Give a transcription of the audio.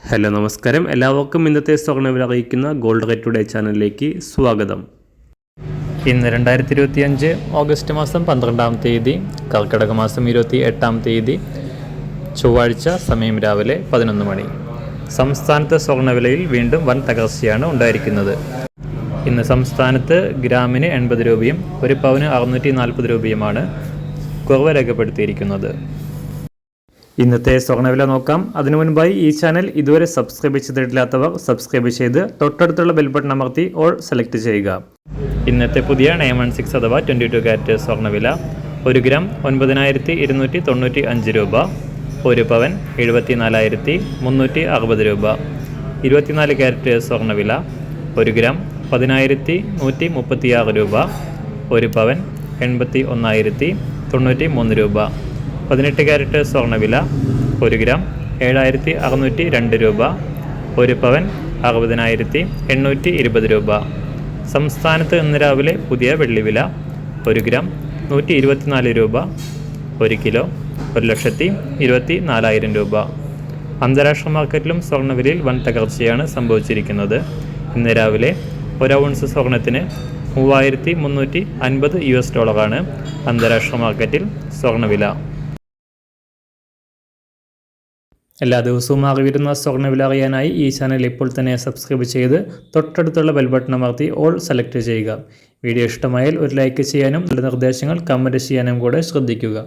Hello നമസ്കാരം, എല്ലാവർക്കും ഇന്നത്തെ സ്വർണ്ണവില അറിയിക്കുന്ന ഗോൾഡ് റേറ്റ് ടുഡേ ചാനലിലേക്ക് സ്വാഗതം. ഇന്ന് 2025 ഓഗസ്റ്റ് മാസം 12-ാം തീയതി, കർക്കിടക മാസം 28-ാം തീയതി, ചൊവ്വാഴ്ച, സമയം രാവിലെ 11 മണി. സംസ്ഥാനത്തെ സ്വർണ്ണവിലയിൽ വീണ്ടും വൻ തകർച്ചയാണ് ഉണ്ടായിരിക്കുന്നത്. ഇന്ന് സംസ്ഥാനത്ത് ഗ്രാമിന് 80 രൂപയും ഒരു പവന് 640 രൂപയുമാണ് കുറവ് രേഖപ്പെടുത്തിയിരിക്കുന്നത്. ഇന്നത്തെ സ്വർണ്ണവില നോക്കാം. അതിനു മുൻപായി ഈ ചാനൽ ഇതുവരെ സബ്സ്ക്രൈബ് ചെയ്തിട്ടില്ലാത്തവർ സബ്സ്ക്രൈബ് ചെയ്ത് തൊട്ടടുത്തുള്ള ബെൽ ബട്ടൺ അമർത്തി ഓൾ സെലക്ട് ചെയ്യുക. ഇന്നത്തെ പുതിയ 916 അഥവാ 22 കാരറ്റ് സ്വർണ്ണവില 1 ഗ്രാം 9295 രൂപ, 1 പവൻ 74,360 രൂപ. 24 കാരറ്റ് സ്വർണ്ണവില 1 ഗ്രാം 10,136 രൂപ, 1 പവൻ 81,093 രൂപ. 18 കാരറ്റ് സ്വർണ്ണവില 1 ഗ്രാം 7,602 രൂപ, 1 പവൻ 60,820 രൂപ. സംസ്ഥാനത്ത് ഇന്ന് രാവിലെ പുതിയ വെള്ളിവില 1 ഗ്രാം 124 രൂപ, 1 കിലോ 1,24,000 രൂപ. അന്താരാഷ്ട്ര മാർക്കറ്റിലും സ്വർണ്ണവിലയിൽ വൻ തകർച്ചയാണ് സംഭവിച്ചിരിക്കുന്നത്. ഇന്ന് രാവിലെ 1 ഔൺസ് സ്വർണത്തിന് $3,350 അന്താരാഷ്ട്ര മാർക്കറ്റിൽ സ്വർണ്ണവില. എല്ലാ ദിവസവും അറിവിരുന്ന സ്വർണ്ണവില അറിയാനായി ഈ ചാനൽ ഇപ്പോൾ തന്നെ സബ്സ്ക്രൈബ് ചെയ്ത് തൊട്ടടുത്തുള്ള ബെൽ ബട്ടൺ അമർത്തി ഓൾ സെലക്ട് ചെയ്യുക. വീഡിയോ ഇഷ്ടമായാൽ ഒരു ലൈക്ക് ചെയ്യാനും നല്ല നിർദ്ദേശങ്ങൾ കമൻറ്റ് ചെയ്യാനും കൂടെ ശ്രദ്ധിക്കുക.